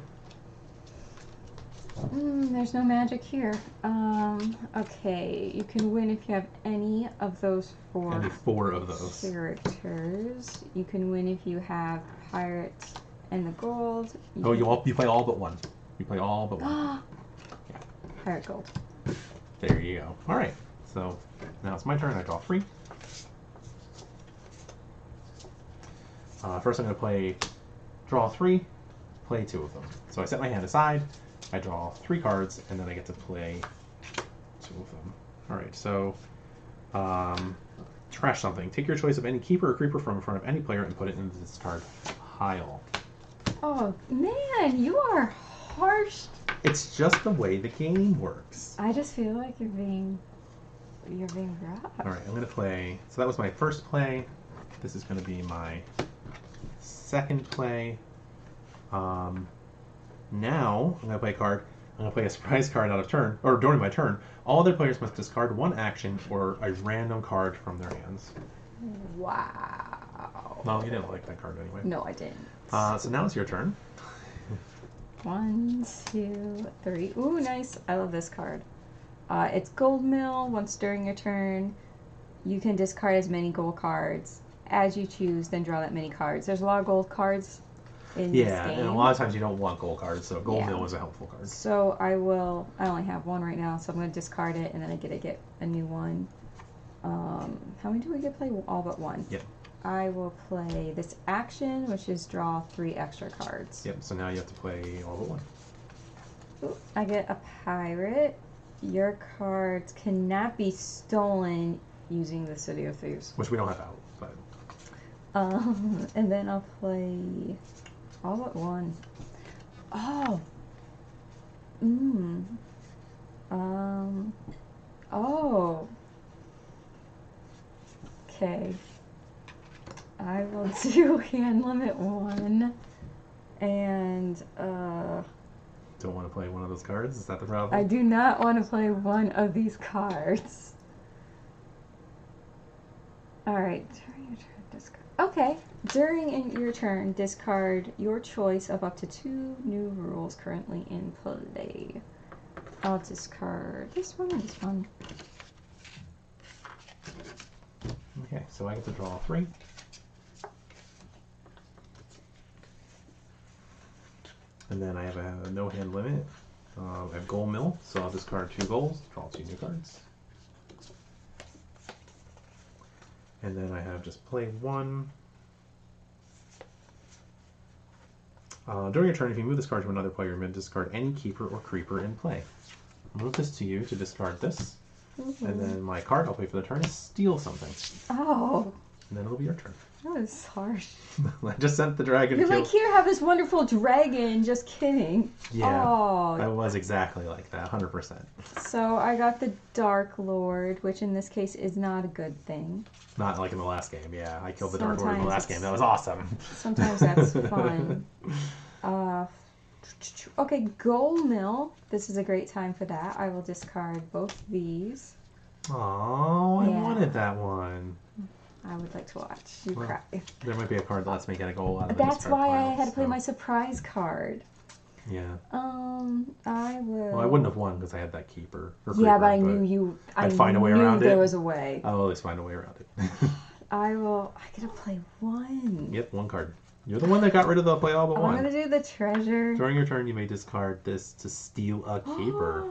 There's no magic here. Okay, you can win if you have any of those 4. Any 4 of those characters. You can win if you have pirate and the gold. You play all but 1. You play all but 1. Yeah. Pirate gold. There you go. All right. So now it's my turn. I draw 3. First, I'm going to play draw 3, play 2 of them. So I set my hand aside. I draw 3 cards, and then I get to play 2 of them. All right. So trash something. Take your choice of any keeper or creeper from in front of any player and put it in the discard pile. Oh man, you are harsh. It's just the way the game works. I just feel like you're being rough. All right, I'm going to play. So that was my first play. This is going to be my second play. Now I'm going to play a card. I'm going to play a surprise card out of turn, or during my turn. All other players must discard 1 action or a random card from their hands. Wow. No, you didn't like that card anyway. No, I didn't. So now it's your turn. 1, 2, 3. Ooh, nice. I love this card. It's Gold Mill. Once during your turn, you can discard as many gold cards as you choose, then draw that many cards. There's a lot of gold cards in this game. Yeah, and a lot of times you don't want gold cards, so Gold Mill is a helpful card. So I only have 1 right now, so I'm going to discard it, and then I get a new one. How many do we get to play? All but 1. Yep. I will play this action, which is draw 3 extra cards. Yep, so now you have to play all but 1. Ooh, I get a pirate. Your cards cannot be stolen using the City of Thieves. Which we don't have out, but... And then I'll play all but 1. Oh! Oh! Okay. I will do hand limit 1. And, Don't want to play one of those cards? Is that the problem? I do not want to play one of these cards. Alright, during your turn, discard. Okay, during your turn, discard your choice of up to 2 new rules currently in play. I'll discard this one and this one. Okay, so I get to draw 3. And then I have a no hand limit. I have Gold Mill, so I'll discard 2 golds, draw 2 new cards. And then I have just play 1. During your turn, if you move this card to another player, you may discard any keeper or creeper in play. I'll move this to you to discard this. And then my card I'll play for the turn is steal something. Oh! And then it'll be your turn. That was harsh. I just sent the dragon You're to kill. like, here, have this wonderful dragon. Just kidding. Yeah, oh. I was exactly like that, 100%. So I got the Dark Lord, which in this case is not a good thing. Not like in the last game, yeah. I killed the Dark Lord in the Sometimes last game. That was awesome. Sometimes that's fun. Okay, Gold Mill. This is a great time for that. I will discard both these. Oh, I Yeah. wanted that one. I would like to watch you cry. There might be a card that lets me get a goal out of That's discard why pile, I had to play so- my surprise card. Yeah. I will. Well, I wouldn't have won because I had that keeper. Or Yeah, creeper, but I knew you. I'd find a way around there it. was a way. I'll always find a way around it. I get to play 1. Yep, 1 card. You're the one that got rid of the play all but 1. I'm gonna do the treasure. During your turn, you may discard this to steal a keeper.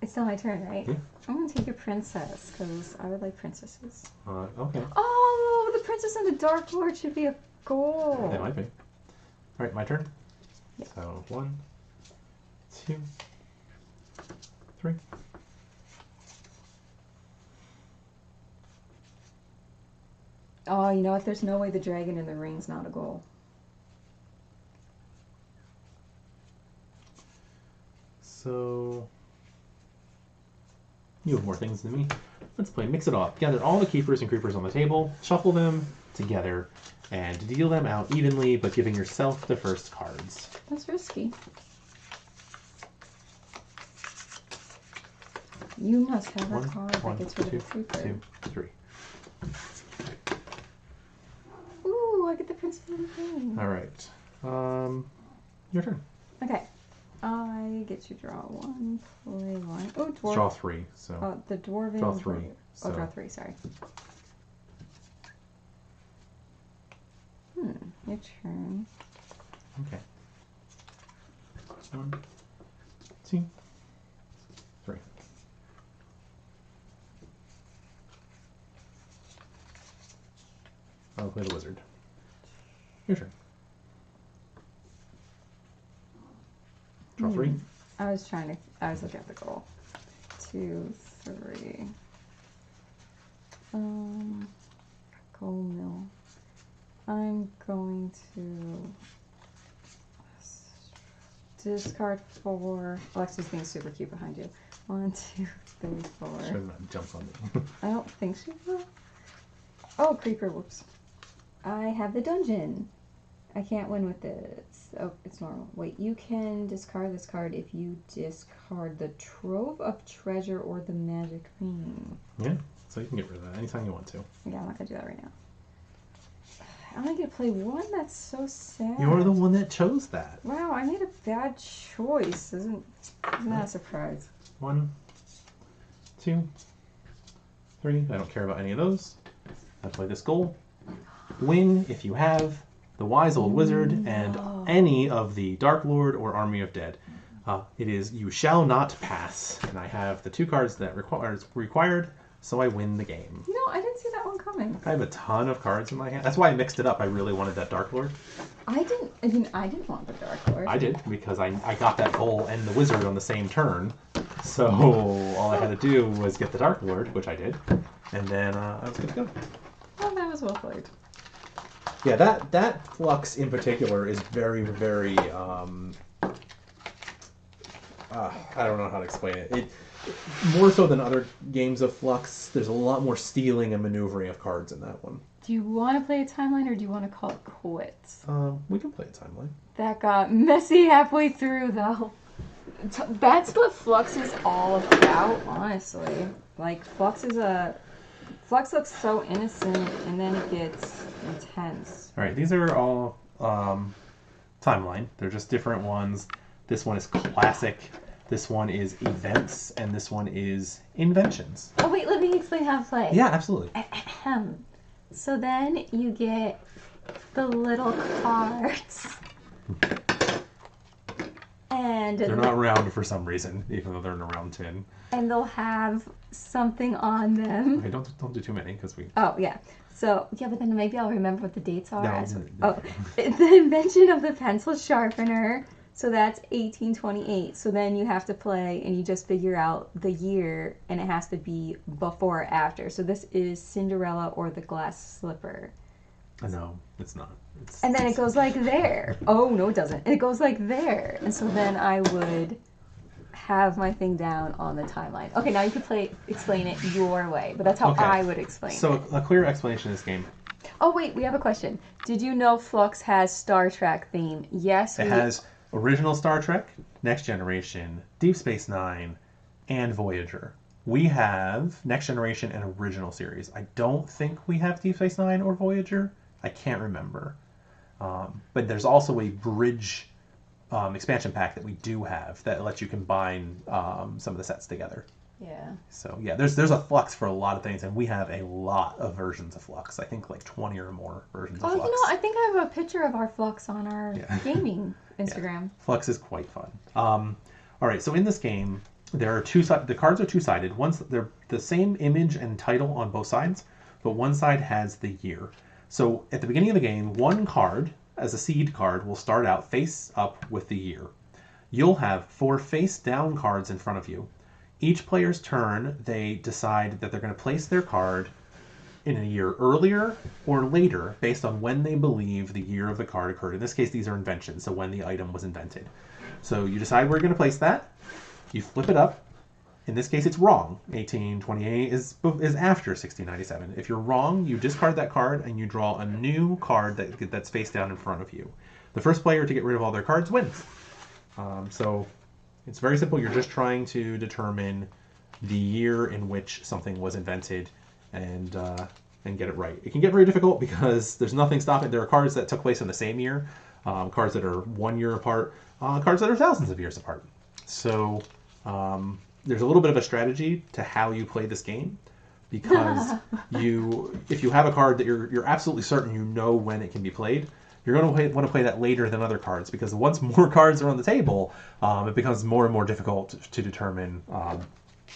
It's still my turn, right? Yeah. I'm gonna take a princess because I would like princesses. Okay. Oh, the princess and the Dark Lord should be a goal. That might be. Alright, my turn. Yeah. So 1, 2, 3. Oh, you know what? There's no way the dragon in the ring's not a goal. So you have more things than me. Let's play Mix It Up. Gather all the keepers and creepers on the table, shuffle them together, and deal them out evenly, but giving yourself the first cards. That's risky. You must have a card that gets rid of the creeper. 2, 3. Ooh, I get the principal of the thing. All right. Your turn. Okay. I get to draw 1, play 1. Oh, dwarf. Draw 3. So. Oh, the dwarven. Draw 3. Oh, draw 3. Sorry. Your turn. Okay. 1, 2, 3. I'll play the wizard. Your turn. Draw 3. I was looking at the goal. 2, 3. Goal mill. I'm going to discard 4. Alexa's being super cute behind you. 1, 2, 3, 4. Should not jump on me. I don't think she will. Oh, creeper, whoops. I have the dungeon. I can't win with this. Oh, it's normal. Wait, you can discard this card if you discard the Trove of Treasure or the Magic Ring. Yeah, so you can get rid of that anytime you want to. Yeah, I'm not going to do that right now. I only get to play 1? That's so sad. You're the one that chose that. Wow, I made a bad choice. Isn't that a surprise? 1, 2, 3. I don't care about any of those. I play this goal. Win if you have the Wise Old Wizard and any of the Dark Lord or Army of Dead. It is You Shall Not Pass, and I have the 2 cards that required, so I win the game. You know, I didn't see that one coming. I have a ton of cards in my hand. That's why I mixed it up. I really wanted that Dark Lord. I didn't want the Dark Lord. I did, because I got that goal and the Wizard on the same turn. So all I had to do was get the Dark Lord, which I did, and then I was good to go. Well, that was well played. Yeah, that Flux in particular is very, very, I don't know how to explain it. It more so than other games of Flux, there's a lot more stealing and maneuvering of cards in that one. Do you want to play a timeline or do you want to call it quits? We can play a timeline. That got messy halfway through, though. That's what Flux is all about, honestly. Like, Flux looks so innocent, and then it gets intense. All right, these are all timeline. They're just different ones. This one is classic. This one is events, and this one is inventions. Oh, wait, let me explain how to play. Yeah, absolutely. So then you get the little cards. And they're not round for some reason, even though they're in a round tin. And they'll have something on them. Okay, don't do too many, because we... Oh, yeah. So, yeah, but then maybe I'll remember what the dates are. No. The invention of the pencil sharpener. So that's 1828. So then you have to play and you just figure out the year and it has to be before or after. So this is Cinderella or the glass slipper. No, it's not. And then it goes like there. Oh, no, it doesn't. It goes like there. And so then I would have my thing down on the timeline. Okay, now you can explain it your way, but that's how I would explain it. So a clear explanation of this game. Oh, wait, we have a question. Did you know Flux has Star Trek theme? Yes. It has original Star Trek, Next Generation, Deep Space Nine, and Voyager. We have Next Generation and original series. I don't think we have Deep Space Nine or Voyager. I can't remember. But there's also a bridge expansion pack that we do have that lets you combine some of the sets together. Yeah. So yeah, there's a Flux for a lot of things, and we have a lot of versions of Flux. I think like 20 or more versions of Flux. Oh, you know, I think I have a picture of our Flux on our gaming Instagram. Yeah. Flux is quite fun. All right, so in this game, there are the cards are two-sided. They're the same image and title on both sides, but one side has the year. So at the beginning of the game, one card as a seed card, will start out face up with the year. You'll have 4 face down cards in front of you. Each player's turn, they decide that they're going to place their card in a year earlier or later based on when they believe the year of the card occurred. In this case, these are inventions, so when the item was invented. So you decide where you're going to place that. You flip it up. In this case, it's wrong. 1828 is after 1697. If you're wrong, you discard that card and you draw a new card that's face down in front of you. The first player to get rid of all their cards wins. So it's very simple. You're just trying to determine the year in which something was invented and get it right. It can get very difficult because there's nothing stopping. There are cards that took place in the same year, cards that are 1 year apart, cards that are thousands of years apart. So there's a little bit of a strategy to how you play this game, because if you have a card that you're absolutely certain you know when it can be played, you're going to want to play that later than other cards, because once more cards are on the table, it becomes more and more difficult to determine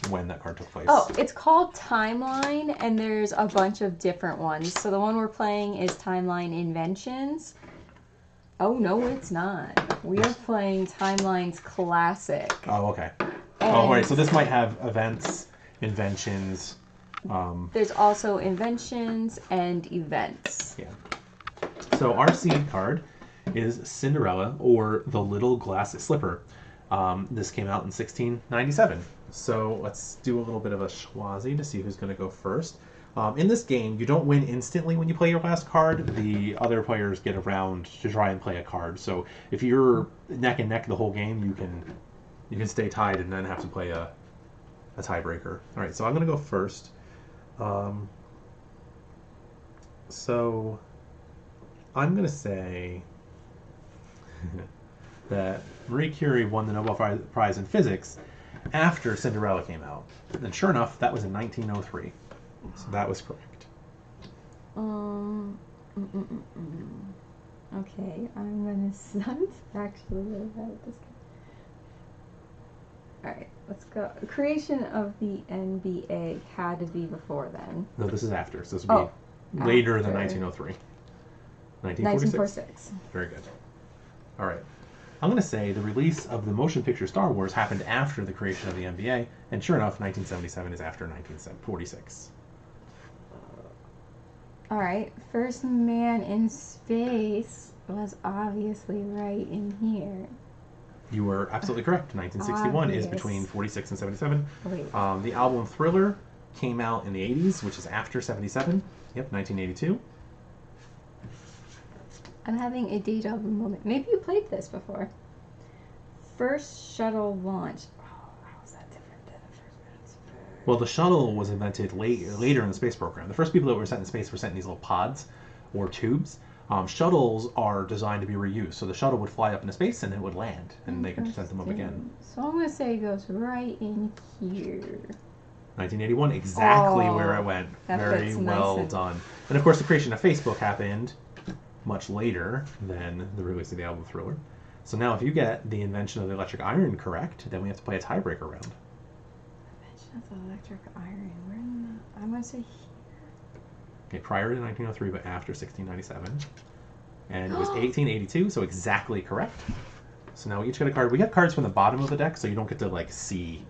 when that card took place. Oh, it's called Timeline, and there's a bunch of different ones. So the one we're playing is Timeline Inventions. Oh, no, it's not. We are playing Timeline's Classic. Oh, okay. All right, so this might have events, inventions. There's also inventions and events. Yeah. So our seed card is Cinderella, or the Little Glass Slipper. This came out in 1697. So let's do a little bit of a schwazi to see who's going to go first. In this game, you don't win instantly when you play your last card. The other players get around to try and play a card. So if you're neck and neck the whole game, you can stay tied and then have to play a tiebreaker. All right, so I'm going to go first. So I'm going to say that Marie Curie won the Nobel Prize in Physics after Cinderella came out. And sure enough, that was in 1903. So that was correct. Okay, I'm actually really bad at this game. Alright, let's go. Creation of the NBA had to be before then. No, this is after. So this would be later than 1903. 1946. Very good. All right. I'm going to say the release of the motion picture Star Wars happened after the creation of the NBA, and sure enough, 1977 is after 1946. All right. First man in space was obviously right in here. You were absolutely correct. 1961 is between 46 and 77. Wait. The album Thriller came out in the 80s, which is after 77. Yep, 1982. I'm having a deja vu moment. Maybe you played this before. First shuttle launch. Oh, how is that different than the first man in space? Well, the shuttle was invented later in the space program. The first people that were sent in space were sent in these little pods or tubes. Shuttles are designed to be reused. So the shuttle would fly up into space and it would land, and they could send them up again. So I'm going to say it goes right in here. 1981, exactly where it went. Very well nice done. And of course, the creation of Facebook happened much later than the release of the album Thriller. So now if you get the invention of the electric iron correct, then we have to play a tiebreaker round. Invention of the electric iron. Where in the... I'm going to say here. Okay, prior to 1903, but after 1697. And it was 1882, so exactly correct. So now we each get a card. We get cards from the bottom of the deck, so you don't get to like see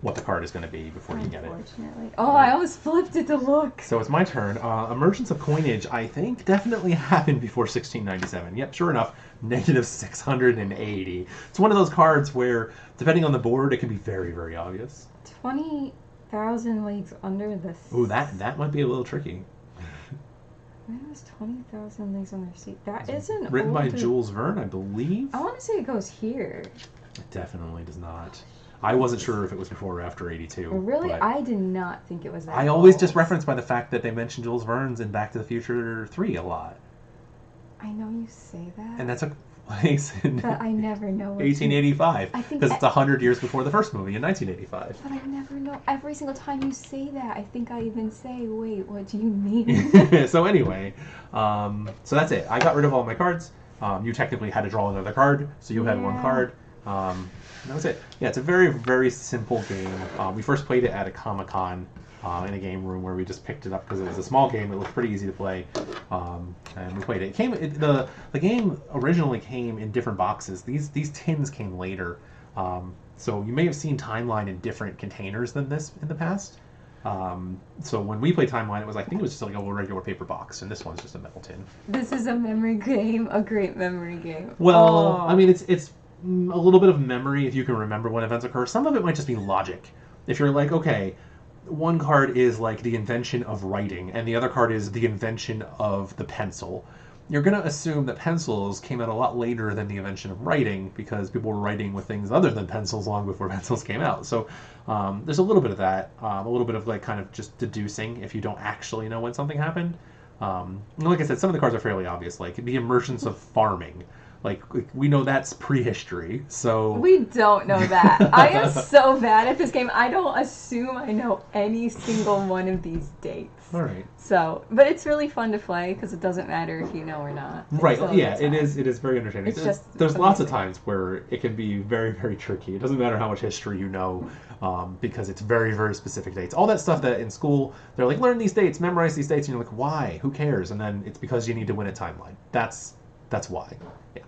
what the card is going to be before you get it. Unfortunately. Oh, I almost flipped it to look. So it's my turn. Emergence of coinage, I think, definitely happened before 1697. Yep, sure enough, negative 680. It's one of those cards where, depending on the board, it can be very, very obvious. 20,000 leagues under the sea. Ooh, that might be a little tricky. When was 20,000 leagues under the sea? That isn't written by Jules Verne, I believe. I want to say it goes here. It definitely does not. I wasn't sure if it was before or after 82. Really? I did not think it was that I always just reference by the fact that they mention Jules Verne's in Back to the Future 3 a lot. I know you say that. And that took place in but I never know 1885. Because it's 100 years before the first movie in 1985. But I never know. Every single time you say that, I think I even say, wait, what do you mean? So anyway, so that's it. I got rid of all my cards. You technically had to draw another card, so you had one card. And that was it. Yeah, it's a very, very simple game. We first played it at a Comic-Con in a game room where we just picked it up because it was a small game. It looked pretty easy to play, and we played it. The game originally came in different boxes. These tins came later, so you may have seen Timeline in different containers than this in the past. So when we played Timeline, I think it was just like a regular paper box, and this one's just a metal tin. This is a memory game, a great memory game. Well, I mean, it's a little bit of memory if you can remember when events occur. Some of it might just be logic. If you're like, okay, one card is like the invention of writing, and the other card is the invention of the pencil. You're going to assume that pencils came out a lot later than the invention of writing because people were writing with things other than pencils long before pencils came out. So there's a little bit of that, a little bit of like kind of just deducing if you don't actually know when something happened. Like I said, some of the cards are fairly obvious, like the emergence of farming. Like we know that's prehistory, so we don't know that. I am so bad at this game. I don't assume I know any single one of these dates. All right. So, but it's really fun to play because it doesn't matter if you know or not. Right. Yeah. It is. It is very entertaining. There's lots of times where it can be very, very tricky. It doesn't matter how much history you know, because it's very, very specific dates. All that stuff that in school they're like, learn these dates, memorize these dates, and you're like, why? Who cares? And then it's because you need to win a timeline. That's why. Yeah.